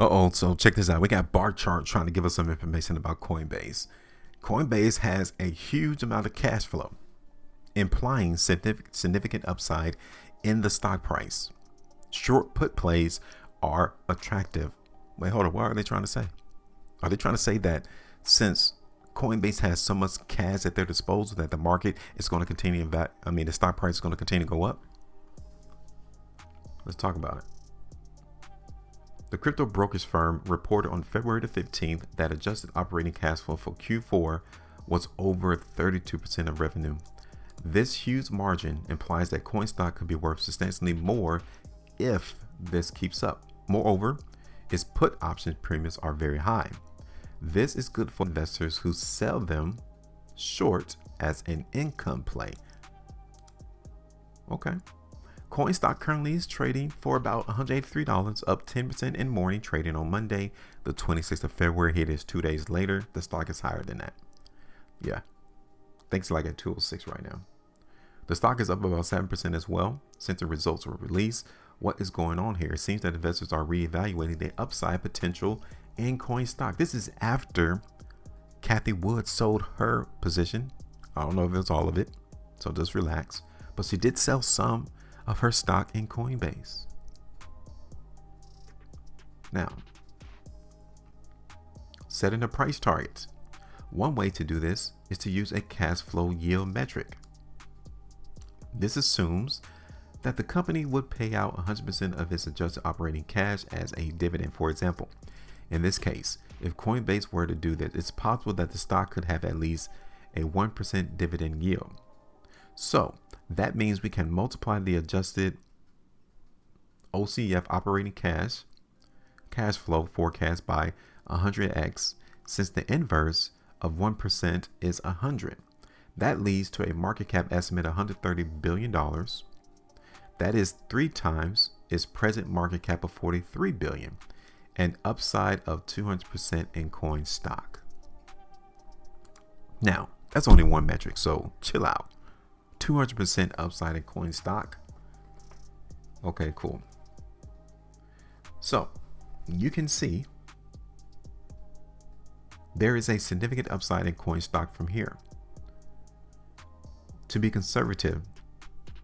So check this out. We got bar chart trying to give us some information about Coinbase. Coinbase has a huge amount of cash flow, implying significant upside in the stock price. Short put plays are attractive. Wait, hold on. What are they trying to say? Are they trying to say that since Coinbase has so much cash at their disposal that the market is going to continue, the stock price is going to continue to go up? Let's talk about it. The crypto brokerage firm reported on February the 15th that adjusted operating cash flow for Q4 was over 32% of revenue. This huge margin implies that coin stock could be worth substantially more if this keeps up. Moreover, its put option premiums are very high. This is good for investors who sell them short as an income play. Okay. Coin stock currently is trading for about $183, up 10% in morning trading on Monday, the 26th of February. It is 2 days later. The stock is higher than that. Yeah. I think it's like at 206 right now. The stock is up about 7% as well since the results were released. What is going on here? It seems that investors are reevaluating the upside potential in coin stock. This is after Cathie Wood sold her position. I don't know if it's all of it, so just relax. But she did sell some of her stock in Coinbase. Now, setting a price target. One way to do this is to use a cash flow yield metric. This assumes that the company would pay out 100% of its adjusted operating cash as a dividend. For example, in this case, if Coinbase were to do this, it's possible that the stock could have at least a 1% dividend yield. So that means we can multiply the adjusted OCF operating cash flow forecast by 100x, since the inverse of 1% is 100. That leads to a market cap estimate of $130 billion. That is 3 times its present market cap of $43 billion, an upside of 200% in coin stock. Now, that's only one metric, so chill out. 200% upside in coin stock. Okay, cool. So you can see there is a significant upside in coin stock from here. To be conservative,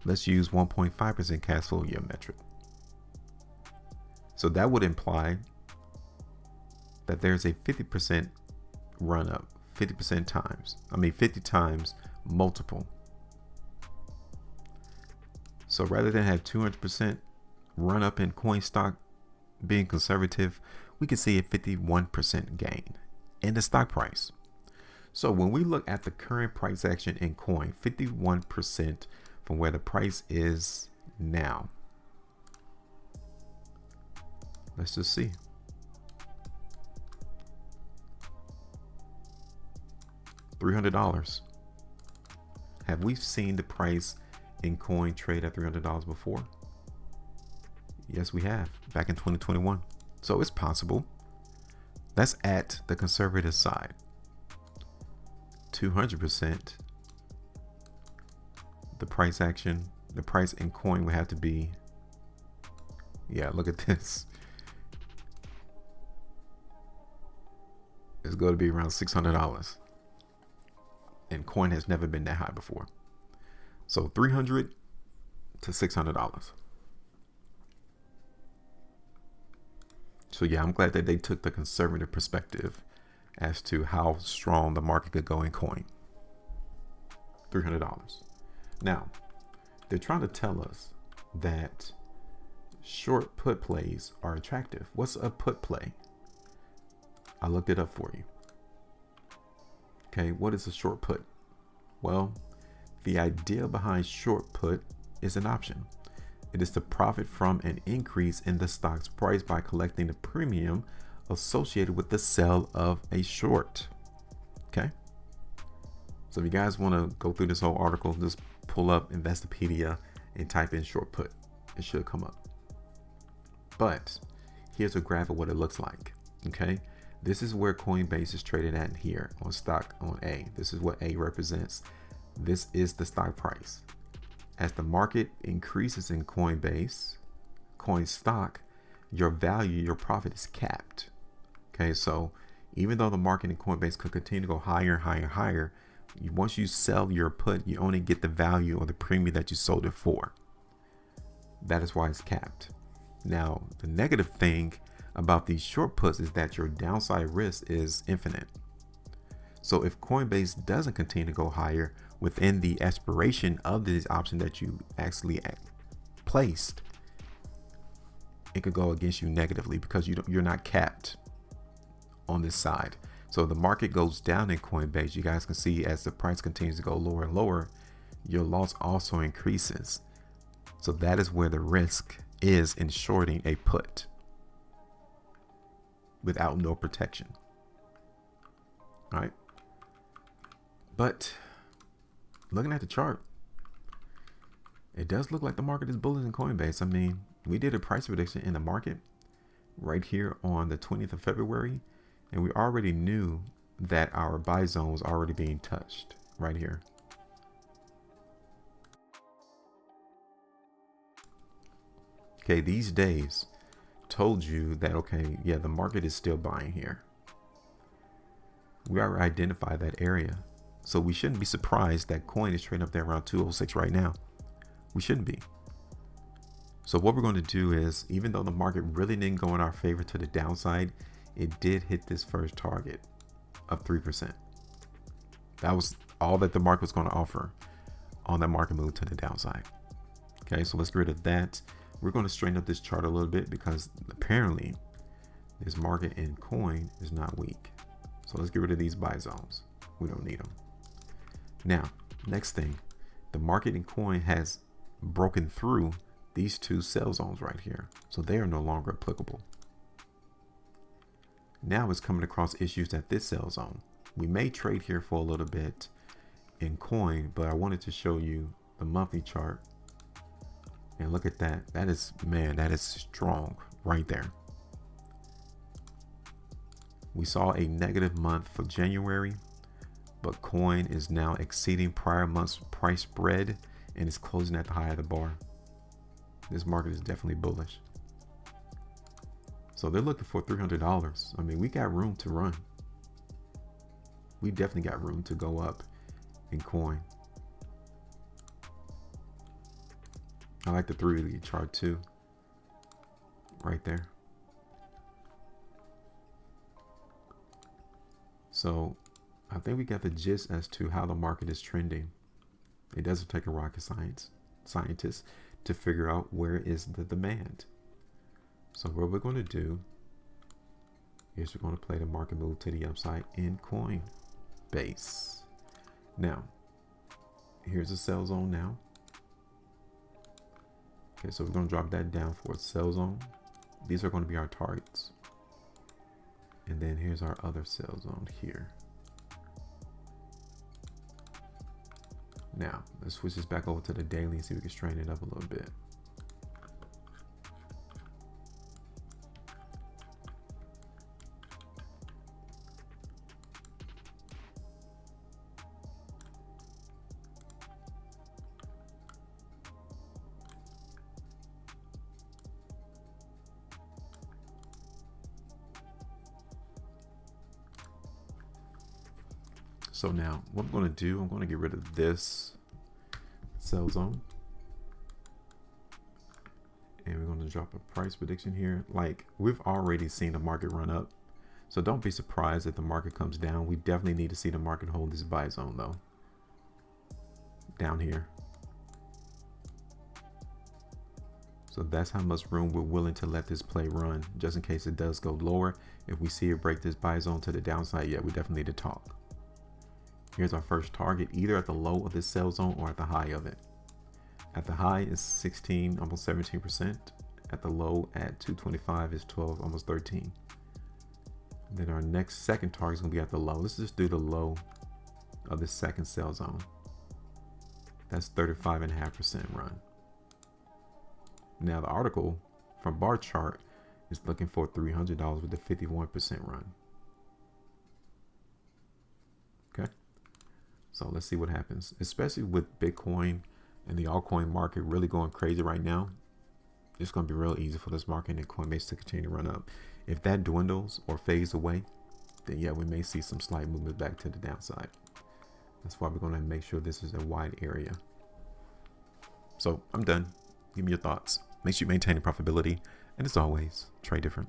let's use 1.5% cash flow yield metric. So that would imply that there's a 50% run up, 50 times multiple. So rather than have 200% run up in coin stock being conservative, we can see a 51% gain in the stock price. So when we look at the current price action in coin, 51% from where the price is now. Let's just see. $300. Have we seen the price in coin trade at $300 before? Yes, we have, back in 2021. So it's possible. That's at the conservative side. 200%. The price action, the price in coin would have to be, yeah, look at this. It's going to be around $600. And coin has never been that high before. So $300 to $600. So yeah, I'm glad that they took the conservative perspective as to how strong the market could go in coin. $300. Now, they're trying to tell us that short put plays are attractive. What's a put play? I looked it up for you. Okay, what is a short put? Well, the idea behind short put is an option. It is to profit from an increase in the stock's price by collecting the premium associated with the sale of a short. Okay. So if you guys want to go through this whole article, just pull up Investopedia and type in short put. It should come up. But here's a graph of what it looks like. Okay. This is where Coinbase is traded at here on stock on A. This is what A represents. This is the stock price. As the market increases in Coinbase, coin stock your value, your profit is capped. Okay, so even though the market in Coinbase could continue to go higher and higher and higher, once you sell your put, you only get the value or the premium that you sold it for. That is why it's capped. Now, the negative thing about these short puts is that your downside risk is infinite. So if Coinbase doesn't continue to go higher within the expiration of this option that you actually placed, it could go against you negatively because you're not capped on this side. So the market goes down in Coinbase. You guys can see as the price continues to go lower and lower, your loss also increases. So that is where the risk is in shorting a put without no protection. All right. But looking at the chart, it does look like the market is bullish in Coinbase. I mean, we did a price prediction in the market right here on the 20th of February, and we already knew that our buy zone was already being touched right here. Okay, these days told you that, okay, yeah, the market is still buying here. We already identified that area. So we shouldn't be surprised that coin is trading up there around 206 right now. We shouldn't be. So what we're going to do is, even though the market really didn't go in our favor to the downside, it did hit this first target of 3%. That was all that the market was going to offer on that market move to the downside. Okay, so let's get rid of that. We're going to straighten up this chart a little bit because apparently this market in coin is not weak. So let's get rid of these buy zones. We don't need them. Now, next thing, the market in coin has broken through these two sell zones right here. So they are no longer applicable. Now it's coming across issues at this sell zone. We may trade here for a little bit in coin, but I wanted to show you the monthly chart. And look at that. That is, man, that is strong right there. We saw a negative month for January, but coin is now exceeding prior month's price spread and is closing at the high of the bar. This market is definitely bullish. So they're looking for $300. I mean, we got room to run. We definitely got room to go up in coin. I like the 3-week chart too, right there. So I think we got the gist as to how the market is trending. It doesn't take a rocket scientist to figure out where is the demand. So what we're going to do is we're going to play the market move to the upside in Coinbase. Now, here's a sell zone now. Okay, so we're going to drop that down for a sell zone. These are going to be our targets. And then here's our other sell zone here. Now, let's switch this back over to the daily and see if we can straighten it up a little bit. So now what I'm going to do, I'm going to get rid of this sell zone. And we're going to drop a price prediction here. Like, we've already seen the market run up. So don't be surprised if the market comes down. We definitely need to see the market hold this buy zone though. Down here. So that's how much room we're willing to let this play run, just in case it does go lower. If we see it break this buy zone to the downside, yeah, we definitely need to talk. Here's our first target, either at the low of this sell zone or at the high of it. At the high is 16, almost 17%. At the low at 225 is 12, almost 13. Then our next second target is going to be at the low. Let's just do the low of the second sell zone. That's 35.5% run. Now the article from bar chart is looking for $300 with a 51% run. Okay. So let's see what happens, especially with Bitcoin and the altcoin market really going crazy right now. it's going to be real easy for this market and Coinbase to continue to run up. If that dwindles or fades away, then yeah, we may see some slight movement back to the downside. That's why we're going to make sure this is a wide area. So I'm done. Give me your thoughts. Make sure you maintain your profitability. And as always, trade different.